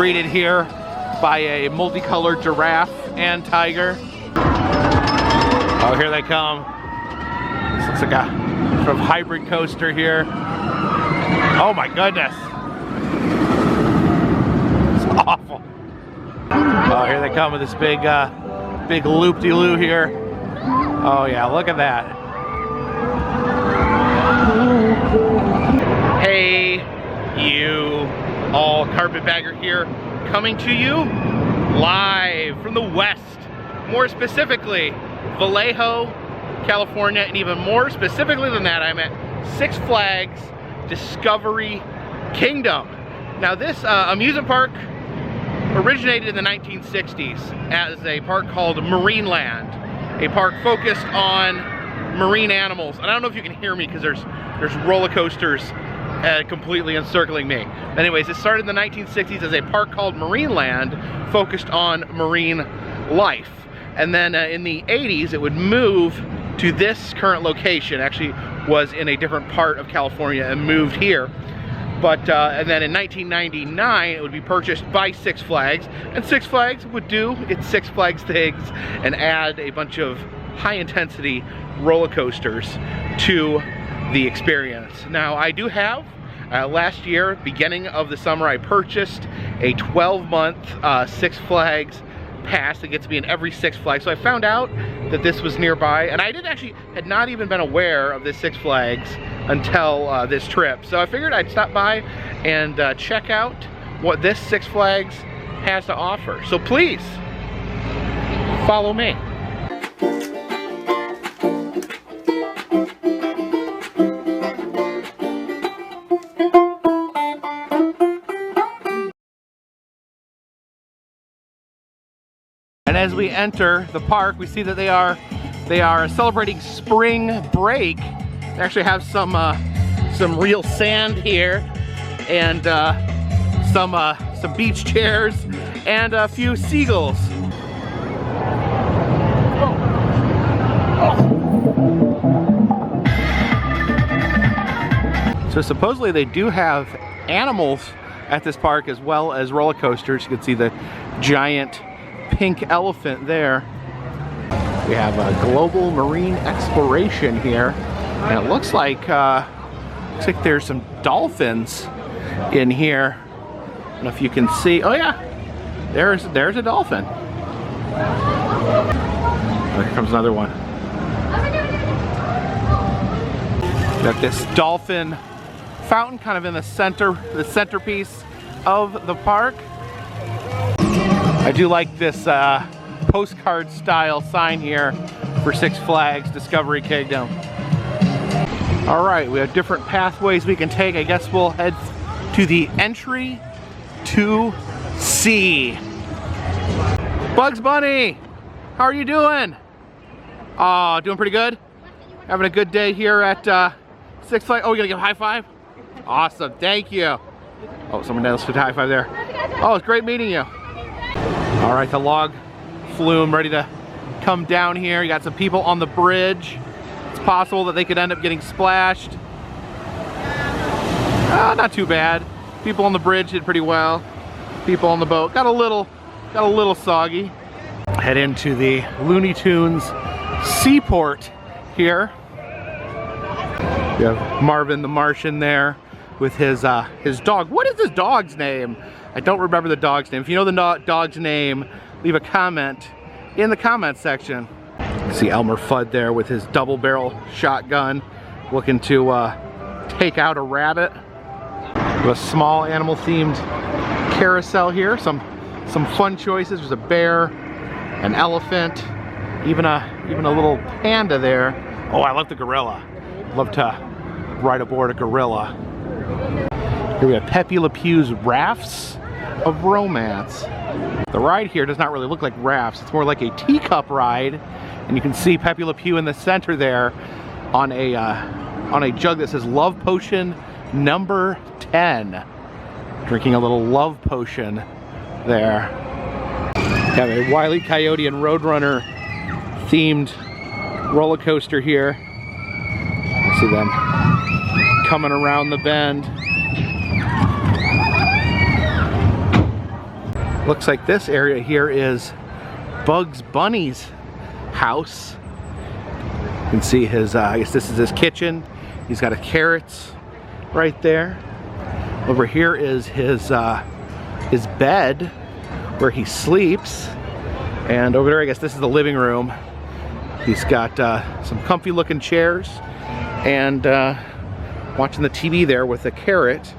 greeted here by a multicolored giraffe and tiger. Oh, here they come. This looks like a sort of hybrid coaster here. Oh my goodness. It's awful. Oh, here they come with this big loop-de-loo here. Oh yeah, look at that. Hey, you all, Carpetbagger here, coming to you live from the West. More specifically, Vallejo, California, and even more specifically than that, I'm at Six Flags Discovery Kingdom. Now this amusement park originated in the 1960s as a park called Marineland, a park focused on marine animals. And I don't know if you can hear me because there's roller coasters completely encircling me. Anyways, it started in the 1960s as a park called Marineland, focused on marine life. And then in the 80s, it would move to this current location. Actually was in a different part of California and moved here. But, and then in 1999, it would be purchased by Six Flags, and Six Flags would do its Six Flags things and add a bunch of high-intensity roller coasters to the experience. Now, I do have, last year, beginning of the summer, I purchased a 12-month Six Flags pass that gets me in every Six Flags. So I found out that this was nearby, and I had not even been aware of this Six Flags until this trip. So I figured I'd stop by and check out what this Six Flags has to offer. So please, follow me. And as we enter the park, we see that they are celebrating spring break. They actually have some real sand here, and some beach chairs, and a few seagulls. So supposedly they do have animals at this park as well as roller coasters. You can see the giant pink elephant there. We have a global marine exploration here, and it looks like there's some dolphins in here. I don't know if you can see. Oh yeah, there's a dolphin. Oh, here comes another one. Got this dolphin fountain kind of in the centerpiece of the park. I do like this postcard style sign here for Six Flags Discovery Kingdom. All right, we have different pathways we can take. I guess we'll head to the entry to sea. Bugs Bunny, how are you doing? Oh, doing pretty good? Having a good day here at Six Flags. Oh, you're gonna give a high five? Awesome, thank you. Oh, someone else did a high five there. Oh, it's great meeting you. All right, the log flume ready to come down here. You got some people on the bridge. It's possible that they could end up getting splashed. Not too bad. People on the bridge did pretty well. People on the boat got a little soggy. Head into the Looney Tunes Seaport here. We have Marvin the Martian there with his dog. What is his dog's name? I don't remember the dog's name. If you know the dog's name, leave a comment in the comment section. See Elmer Fudd there with his double barrel shotgun, looking to take out a rabbit. We have a small animal themed carousel here. Some fun choices. There's a bear, an elephant, even a little panda there. Oh, I love the gorilla. Love to ride aboard a gorilla. Here we have Pepe Le Pew's Rafts of Romance. The ride here does not really look like rafts. It's more like a teacup ride, and you can see Pepe Le Pew in the center there on a jug that says Love Potion number 10. Drinking a little love potion there. Got a Wile E. Coyote and Roadrunner themed roller coaster here. You see them coming around the bend. Looks like this area here is Bugs Bunny's house. You can see his, I guess this is his kitchen. He's got carrots right there. Over here is his bed where he sleeps. And over there, I guess this is the living room. He's got some comfy looking chairs and watching the TV there with a carrot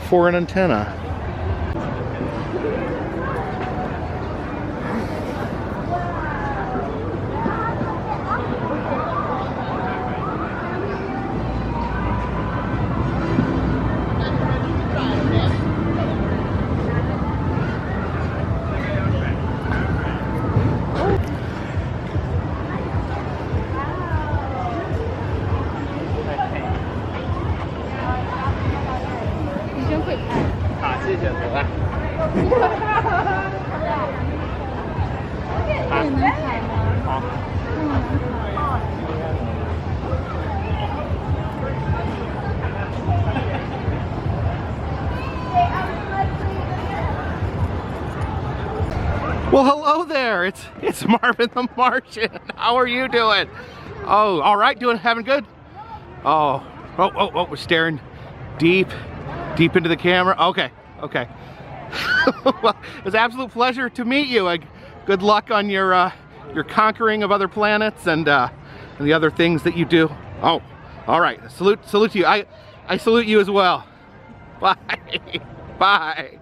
for an antenna. Well, hello there. It's Marvin the Martian. How are you doing? Oh, all right. Having good? Oh, we're staring deep into the camera. Okay. Well, it's an absolute pleasure to meet you. Good luck on your conquering of other planets and the other things that you do. Oh, all right. Salute to you. I salute you as well. Bye. Bye.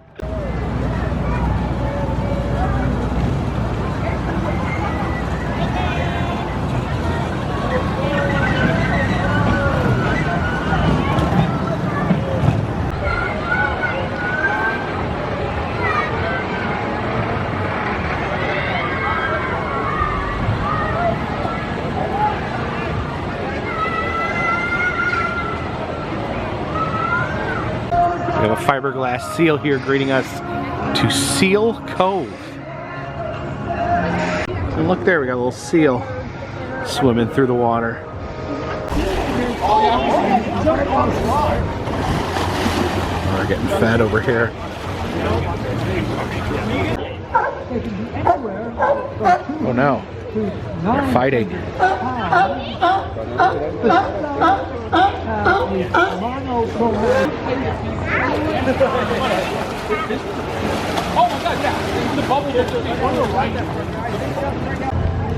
We have a fiberglass seal here greeting us to Seal Cove. And look there, we got a little seal swimming through the water. We're getting fed over here. Oh no, they're fighting.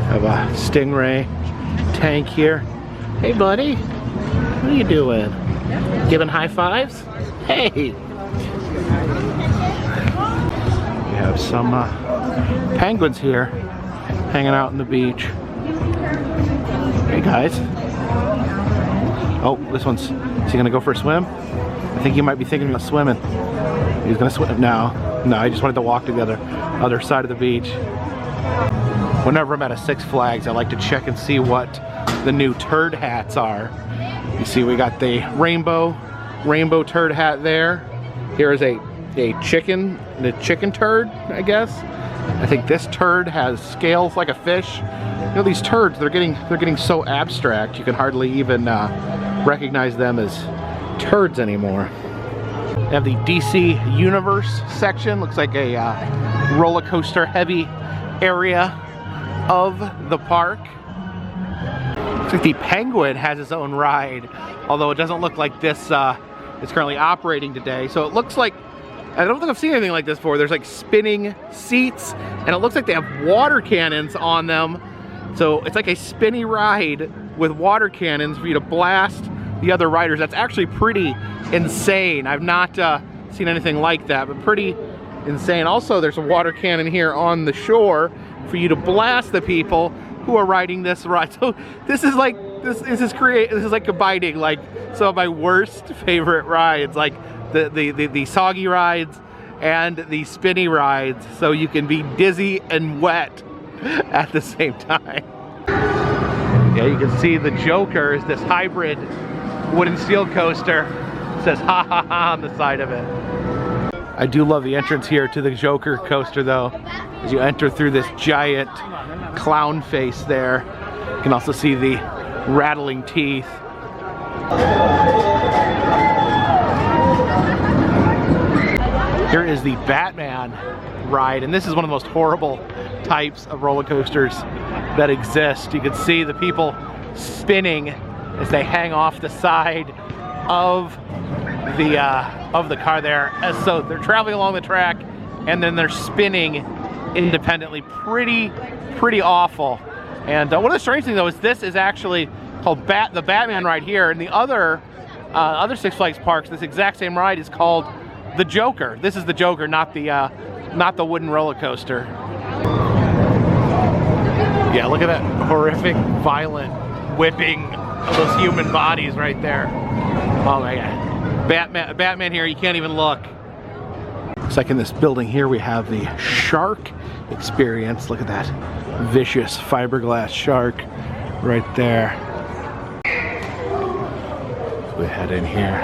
Have a stingray tank here. Hey buddy, what are you doing? Giving high fives? Hey! We have some penguins here hanging out on the beach. Hey guys. Oh, this one's, is he gonna go for a swim? I think he might be thinking about swimming. He's gonna swim. No, I just wanted to walk to the other side of the beach. Whenever I'm at a Six Flags, I like to check and see what the new turd hats are. You see we got the rainbow turd hat there. Here is a chicken turd, I guess. I think this turd has scales like a fish. You know, these turds, they're getting so abstract you can hardly even recognize them as turds anymore. They have the DC Universe section. Looks like a roller coaster heavy area of the park. Looks like the Penguin has its own ride, although it doesn't look like this is currently operating today. So it looks like, I don't think I've seen anything like this before. There's like spinning seats, and it looks like they have water cannons on them. So it's like a spinny ride with water cannons for you to blast the other riders. That's actually pretty insane. I've not seen anything like that, but pretty insane. Also, there's a water cannon here on the shore for you to blast the people who are riding this ride. So this is like this is like combining like some of my worst favorite rides, like the soggy rides and the spinny rides, so you can be dizzy and wet at the same time. Yeah, you can see the Joker is this hybrid wooden steel coaster. It says ha ha ha on the side of it. I do love the entrance here to the Joker coaster though. As you enter through this giant clown face there, you can also see the rattling teeth. Here is the Batman ride, and this is one of the most horrible types of roller coasters that exist. You can see the people spinning as they hang off the side of the car there. As so they're traveling along the track, and then they're spinning independently. Pretty awful. And one of the strange things though is this is actually called the Batman ride here, and the other Six Flags parks, this exact same ride is called the Joker. This is the Joker, not the wooden roller coaster. Yeah, look at that horrific, violent whipping of those human bodies right there. Oh my God. Batman here, you can't even look. Looks like in this building here we have the shark experience. Look at that vicious fiberglass shark right there. We head in here.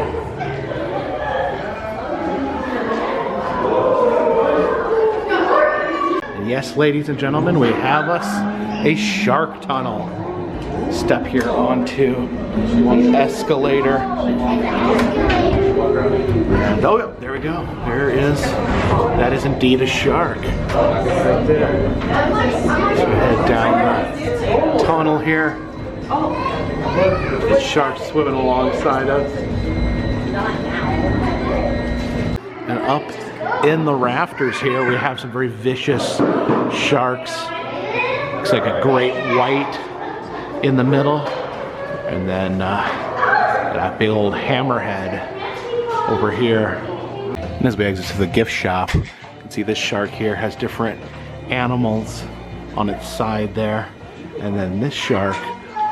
And yes, ladies and gentlemen, we have us a shark tunnel. Step here onto the escalator. And oh, there we go. That is indeed a shark. Right there. So we head down the tunnel here. The shark swimming alongside us. And up in the rafters here, we have some very vicious sharks. Looks like a great white in the middle, and then that big old hammerhead over here. And as we exit to the gift shop, you can see this shark here has different animals on its side there, and then this shark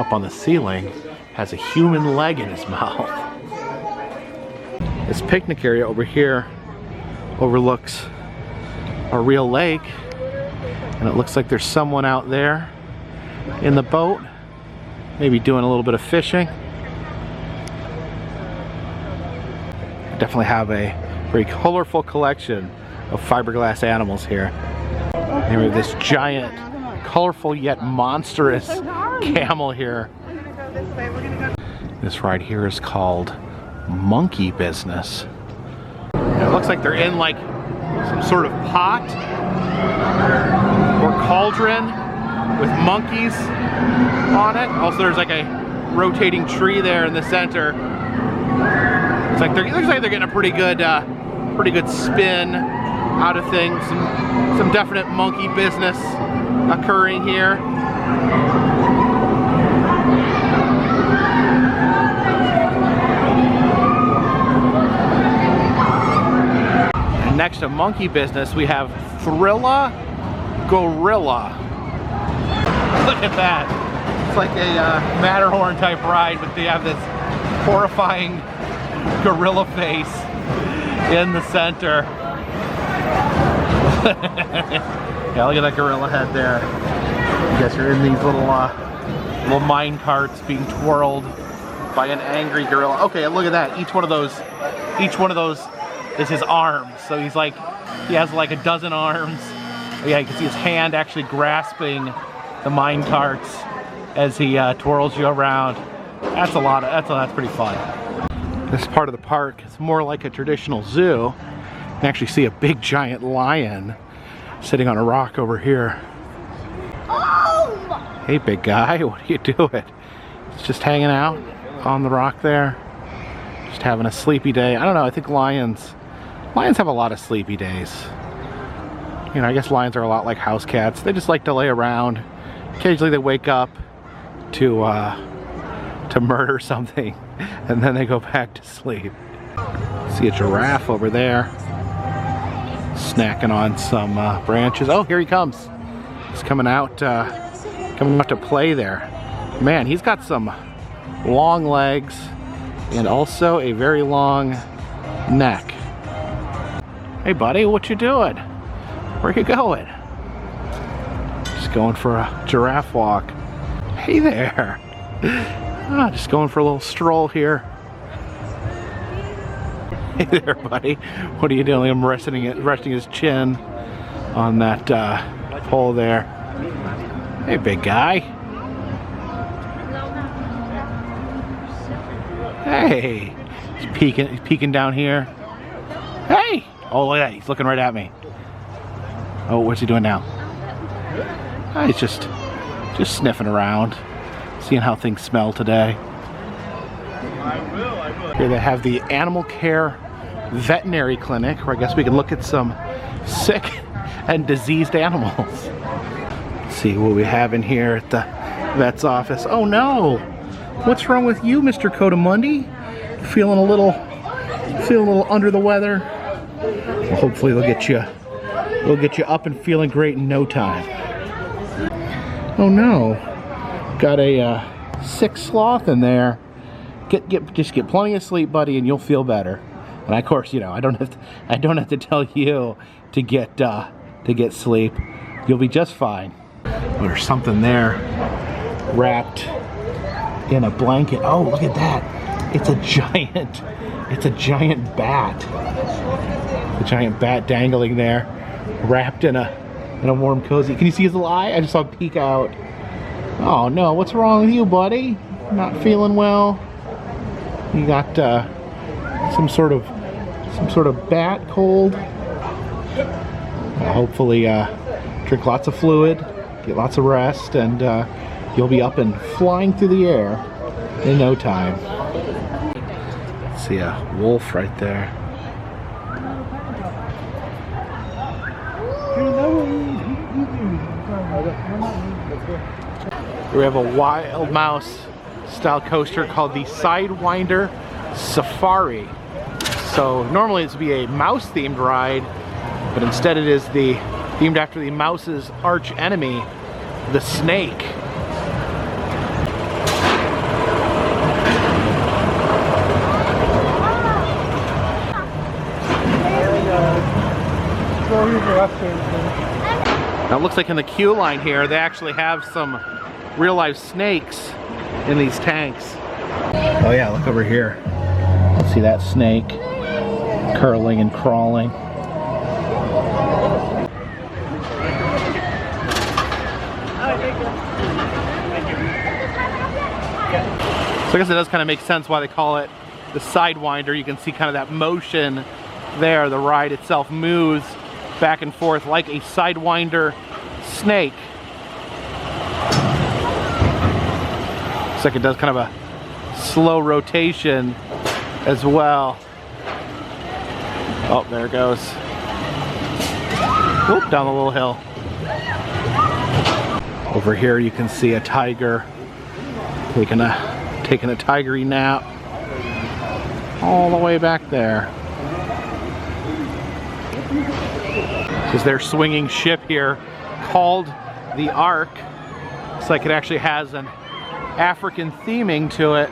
up on the ceiling has a human leg in his mouth. This picnic area over here overlooks a real lake, and it looks like there's someone out there in the boat, maybe doing a little bit of fishing. Definitely have a very colorful collection of fiberglass animals here. And we have this giant, colorful yet monstrous camel here. This ride here is called Monkey Business. And it looks like they're in like some sort of pot or cauldron with monkeys on it. Also, there's like a rotating tree there in the center. It's like it looks like they're getting a pretty good spin out of things. Some definite monkey business occurring here. And next to monkey business, we have Thrilla Gorilla. Look at that. It's like a Matterhorn type ride, but they have this horrifying gorilla face in the center. Yeah, look at that gorilla head there. I guess you're in these little mine carts being twirled by an angry gorilla. Okay, look at that. Each one of those is his arms. So he has like a dozen arms. Yeah, you can see his hand actually grasping the mine carts as he twirls you around. That's pretty fun. This part of the park is more like a traditional zoo. You can actually see a big giant lion sitting on a rock over here. Oh! Hey big guy, what are you doing? It's just hanging out on the rock there. Just having a sleepy day. I don't know, I think lions have a lot of sleepy days. You know, I guess lions are a lot like house cats. They just like to lay around. Occasionally they wake up to murder something, and then they go back to sleep. See a giraffe over there, snacking on some branches. Oh, here he comes. He's coming out to play there. Man, he's got some long legs and also a very long neck. Hey buddy, what you doing? Where you going? Just going for a giraffe walk. Hey there. Just going for a little stroll here. Hey there, buddy. What are you doing? I'm resting his chin on that pole there. Hey, big guy. Hey. He's peeking down here. Hey. Oh, look at that. He's looking right at me. Oh, what's he doing now? Oh, he's just sniffing around, seeing how things smell today. Here they have the animal care veterinary clinic, where I guess we can look at some sick and diseased animals. Let's see what we have in here at the vet's office. Oh no! What's wrong with you, Mr. Cotamundi? Feeling a little under the weather? Well, hopefully we'll get you up and feeling great in no time. Oh no! Got a sick sloth in there. Just get plenty of sleep, buddy, and you'll feel better. And of course, you know, I don't have to tell you to get sleep. You'll be just fine. Oh, there's something there wrapped in a blanket. Oh, look at that! It's a giant bat. A giant bat dangling there, wrapped in a warm cozy. Can you see his little eye? I just saw it peek out. Oh no! What's wrong with you, buddy? Not feeling well? You got some sort of bat cold. Hopefully drink lots of fluid, get lots of rest, and you'll be up and flying through the air in no time. See a wolf right there. We have a wild mouse style coaster called the Sidewinder Safari. So normally it's to be a mouse themed ride, but instead it is themed after the mouse's arch enemy, the snake. Now it looks like in the queue line here they actually have some real life snakes in these tanks. Oh yeah, look over here. See that snake curling and crawling. So I guess it does kind of make sense why they call it the Sidewinder. You can see kind of that motion there. The ride itself moves back and forth like a Sidewinder snake. Looks like it does kind of a slow rotation as well. Oh, there it goes. Whoop, down the little hill. Over here you can see a tiger taking a tigery nap all the way back there. This is their swinging ship here called the Ark. Looks like it actually has an African theming to it.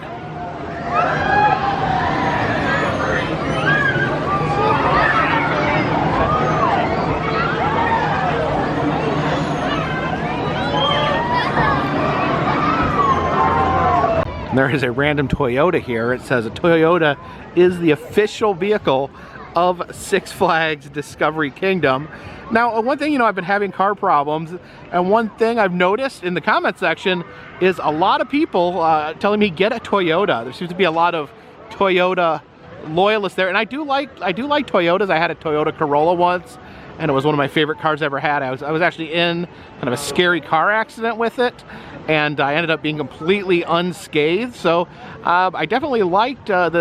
There is a random Toyota here. It says a Toyota is the official vehicle of Six Flags Discovery Kingdom. Now, one thing, you know, I've been having car problems, and one thing I've noticed in the comment section is a lot of people telling me get a Toyota. There seems to be a lot of Toyota loyalists there, and I do like Toyotas. I had a Toyota Corolla once, and it was one of my favorite cars I ever had. I was actually in kind of a scary car accident with it, and I ended up being completely unscathed. So I definitely liked that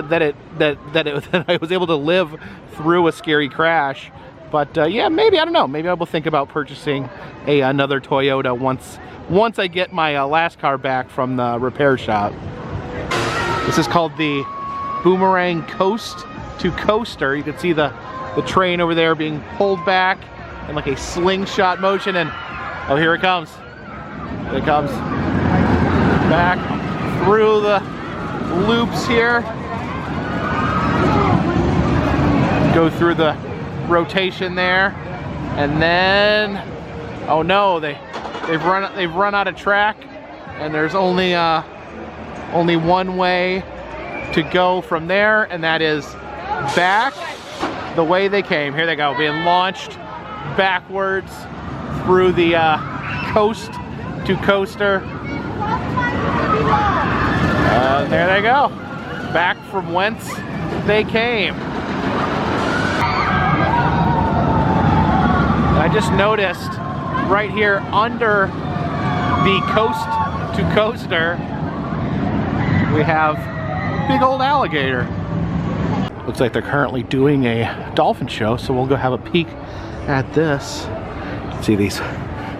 I was able to live through a scary crash. But yeah, maybe, I don't know, maybe I will think about purchasing another Toyota once I get my last car back from the repair shop. This is called the Boomerang Coast to Coaster. You can see the train over there being pulled back in like a slingshot motion, and oh, here it comes. Here it comes. Back through the loops here. Go through the rotation there, and then oh no, they've run out of track, and there's only one way to go from there, and that is back the way they came. Here they go, being launched backwards through the coast to coaster. There they go, back from whence they came. I just noticed right here under the coast to coaster, we have a big old alligator. Looks like they're currently doing a dolphin show, so we'll go have a peek at this. See these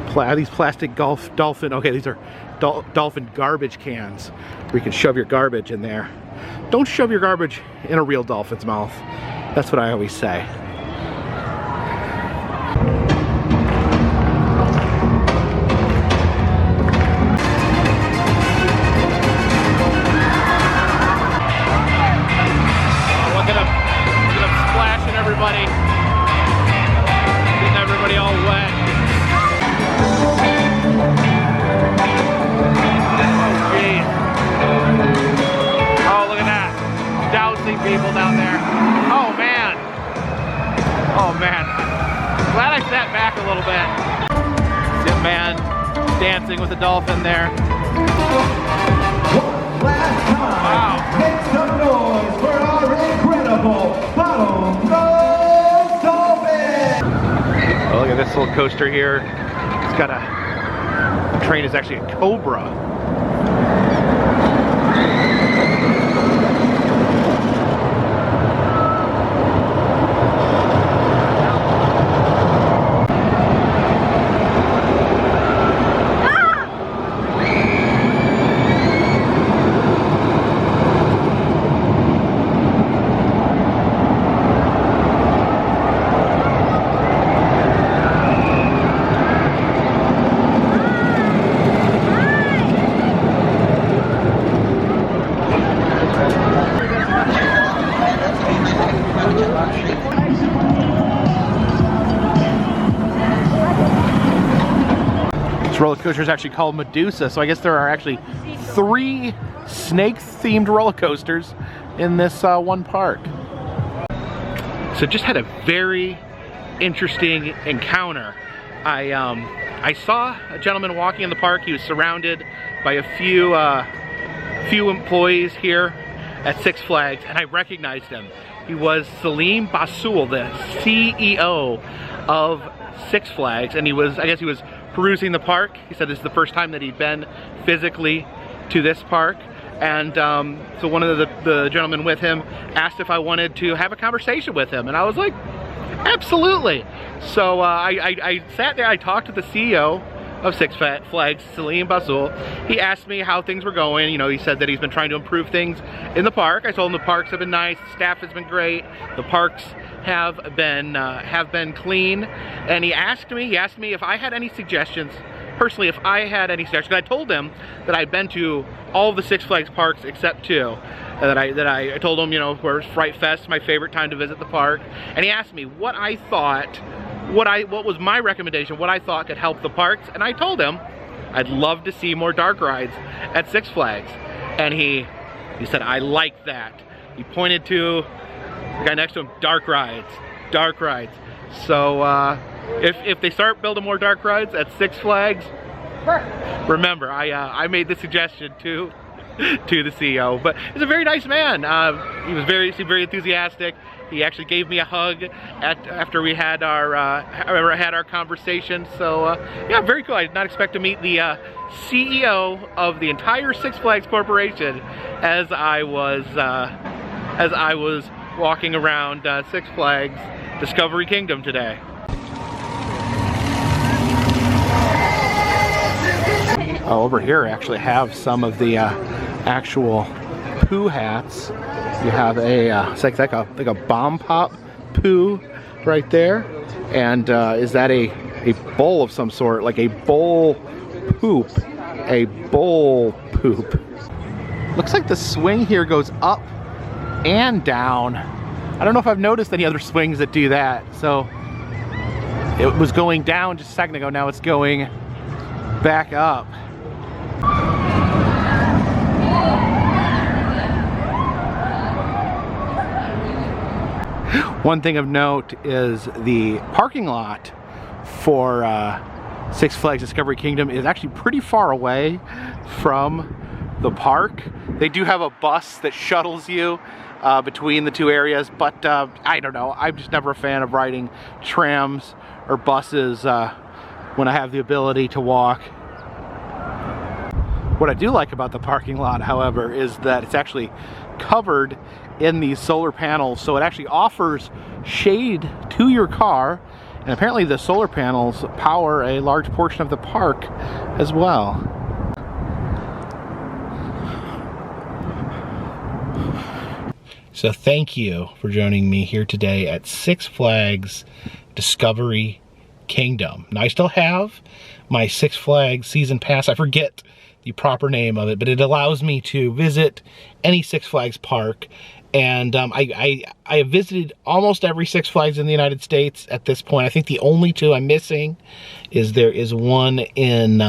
plastic dolphin, okay, these are dolphin garbage cans where you can shove your garbage in there. Don't shove your garbage in a real dolphin's mouth. That's what I always say. Look at them splashing everybody. Getting everybody all wet. People down there. Oh man. Oh man. Glad I sat back a little bit. Zip man dancing with the dolphin there. Wow. Make some noise for our incredible bottlenose dolphin. Oh, look at this little coaster here. It's got the train is actually a cobra. This roller coaster is actually called Medusa, so I guess there are actually 3 snake-themed roller coasters in this one park. So just had a very interesting encounter. I saw a gentleman walking in the park. He was surrounded by a few employees here at Six Flags, and I recognized him. He was Salim Basul, the CEO of Six Flags, and I guess he was perusing the park. He said this is the first time that he'd been physically to this park, and so one of the gentlemen with him asked if I wanted to have a conversation with him, and I was like, absolutely. So I sat there, I talked to the CEO of Six Flags, Salim Basul. He asked me how things were going. You know, he said that he's been trying to improve things in the park. I told him the parks have been nice, the staff has been great, the parks have been clean, and he asked me if I had any suggestions, personally, if I had any suggestions. I told him that I'd been to all the Six Flags parks except 2, and I told him, you know, where Fright Fest, my favorite time to visit the park, and he asked me what I thought, what was my recommendation, what I thought could help the parks, and I told him I'd love to see more dark rides at Six Flags, and he said, I like that. He pointed to the guy next to him, dark rides. So if they start building more dark rides at Six Flags, remember I made the suggestion to the CEO. But he's a very nice man. He seemed very enthusiastic. He actually gave me a hug after we had our conversation. So yeah, very cool. I did not expect to meet the CEO of the entire Six Flags Corporation as I was walking around Six Flags Discovery Kingdom today. Over here I actually have some of the actual poo hats. You have it's like a bomb pop poo right there, and is that a bowl of some sort, like a bowl poop? A bowl poop. Looks like the swing here goes up and down. I don't know if I've noticed any other swings that do that. So it was going down just a second ago, now it's going back up. One thing of note is the parking lot for Six Flags Discovery Kingdom is actually pretty far away from the park. They do have a bus that shuttles you between the two areas, but I don't know. I'm just never a fan of riding trams or buses when I have the ability to walk. What I do like about the parking lot, however, is that it's actually covered in these solar panels, so it actually offers shade to your car, and apparently the solar panels power a large portion of the park as well. So thank you for joining me here today at Six Flags Discovery Kingdom. Now I still have my Six Flags season pass. I forget the proper name of it, but it allows me to visit any Six Flags park. And I have visited almost every Six Flags in the United States at this point. I think the only two I'm missing is there is one in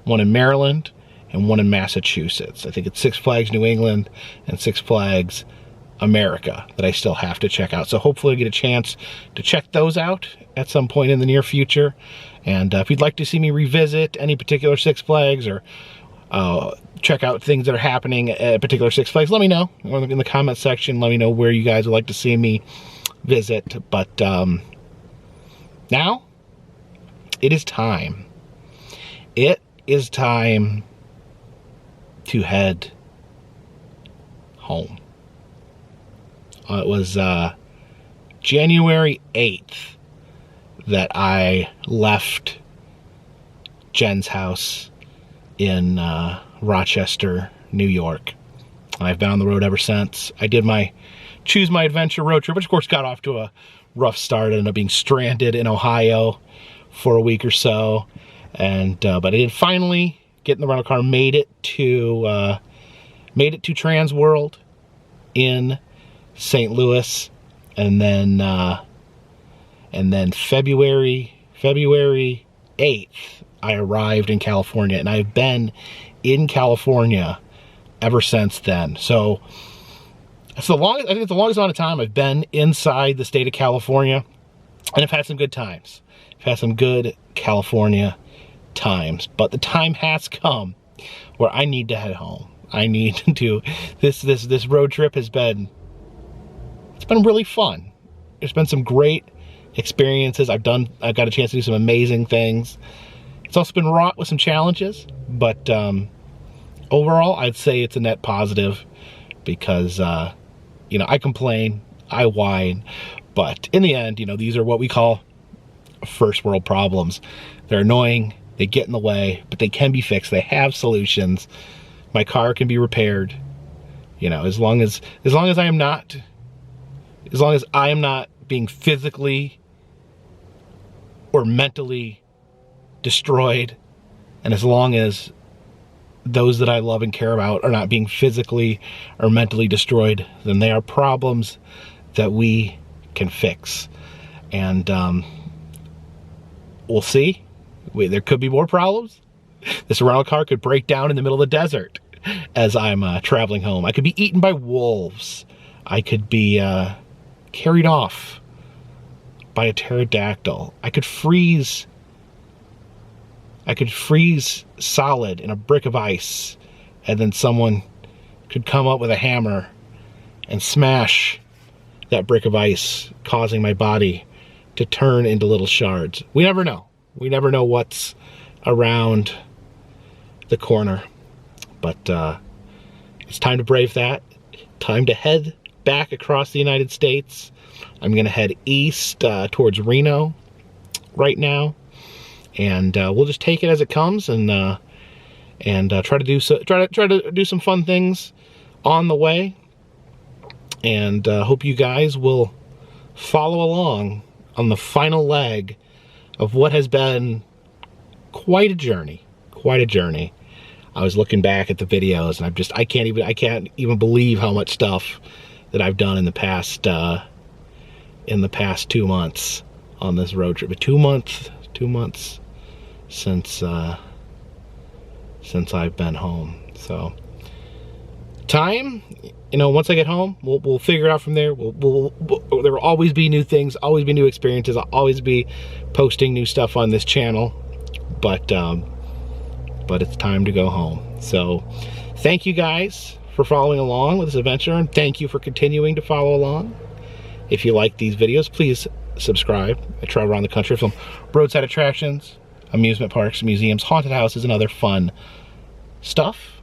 Maryland and one in Massachusetts. I think it's Six Flags New England and Six Flags America that I still have to check out. So hopefully I get a chance to check those out at some point in the near future. And if you'd like to see me revisit any particular Six Flags or check out things that are happening at particular Six Flags, let me know in the comment section. Let me know where you guys would like to see me visit. But now it is time. It is time to head home. It was January 8th that I left Jen's house in Rochester, New York. And I've been on the road ever since. I did my Choose My Adventure road trip, which of course got off to a rough start. I ended up being stranded in Ohio for a week or so. And but I did finally get in the rental car, made it to Trans World in St. Louis, and then February 8th I arrived in California, and I've been in California ever since then. So it's the longest, I think it's the longest amount of time I've been inside the state of California, and I've had some good times. I've had some good California times, but the time has come where I need to head home. I need to, this road trip has been, it's been really fun. There's been some great experiences. I've got a chance to do some amazing things. It's also been wrought with some challenges, but overall I'd say it's a net positive because you know, I complain, I whine, but in the end, you know, these are what we call first world problems. They're annoying, they get in the way, but they can be fixed. They have solutions. My car can be repaired, you know, as long as I am not being physically or mentally destroyed, and as long as those that I love and care about are not being physically or mentally destroyed, then they are problems that we can fix. And we'll see. There could be more problems. This rental car could break down in the middle of the desert as I'm traveling home. I could be eaten by wolves. I could be carried off by a pterodactyl. I could freeze solid in a brick of ice, and then someone could come up with a hammer and smash that brick of ice, causing my body to turn into little shards. We never know. We never know what's around the corner. But it's time to brave that. Time to head back across the United States. I'm gonna head east towards Reno right now, and we'll just take it as it comes, and try to do some fun things on the way, and hope you guys will follow along on the final leg of what has been quite a journey. I was looking back at the videos, and I can't even believe how much stuff that I've done in the past 2 months on this road trip. 2 months since I've been home. So time, you know, once I get home, we'll figure it out from there. There will always be new things, always be new experiences. I'll always be posting new stuff on this channel, but it's time to go home. So thank you guys for following along with this adventure, and thank you for continuing to follow along. If you like these videos, please subscribe. I travel around the country, film roadside attractions, amusement parks, museums, haunted houses, and other fun stuff.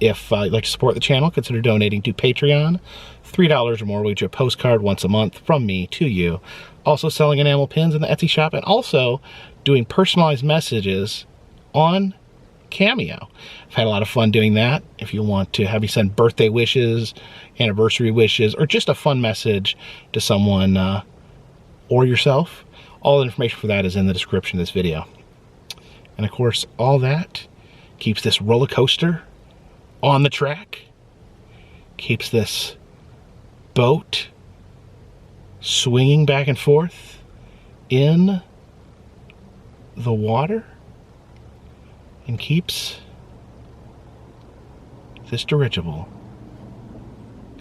If you'd like to support the channel, consider donating to Patreon. $3 or more will get you a postcard once a month from me to you. Also selling enamel pins in the Etsy shop, and also doing personalized messages on Cameo. I've had a lot of fun doing that. If you want to have me send birthday wishes, anniversary wishes, or just a fun message to someone or yourself, all the information for that is in the description of this video. And of course, all that keeps this roller coaster on the track, keeps this boat swinging back and forth in the water, and keeps this dirigible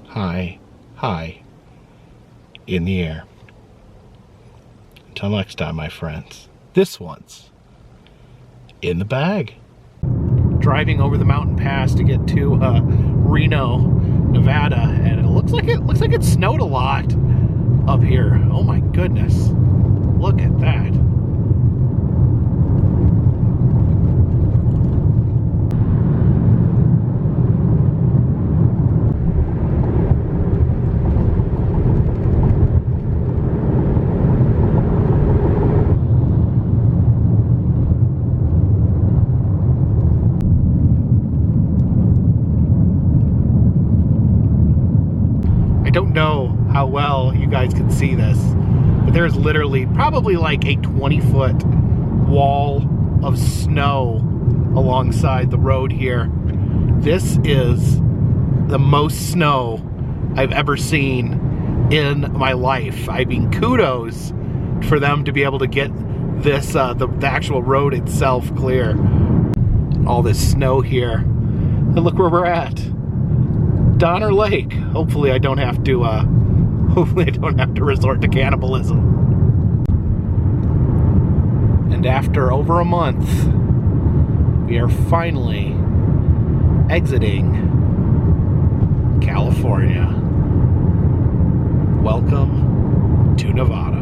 high, high in the air. Until next time, my friends, this one's in the bag. Driving over the mountain pass to get to Reno, Nevada, and it looks like it snowed a lot up here. Oh my goodness, look at that. I don't know how well you guys can see this, but there's literally probably like a 20-foot wall of snow alongside the road here. This is the most snow I've ever seen in my life. I mean, kudos for them to be able to get this, the actual road itself clear. All this snow here. And look where we're at. Donner Lake. Hopefully I don't have to resort to cannibalism. And after over a month, we are finally exiting California. Welcome to Nevada.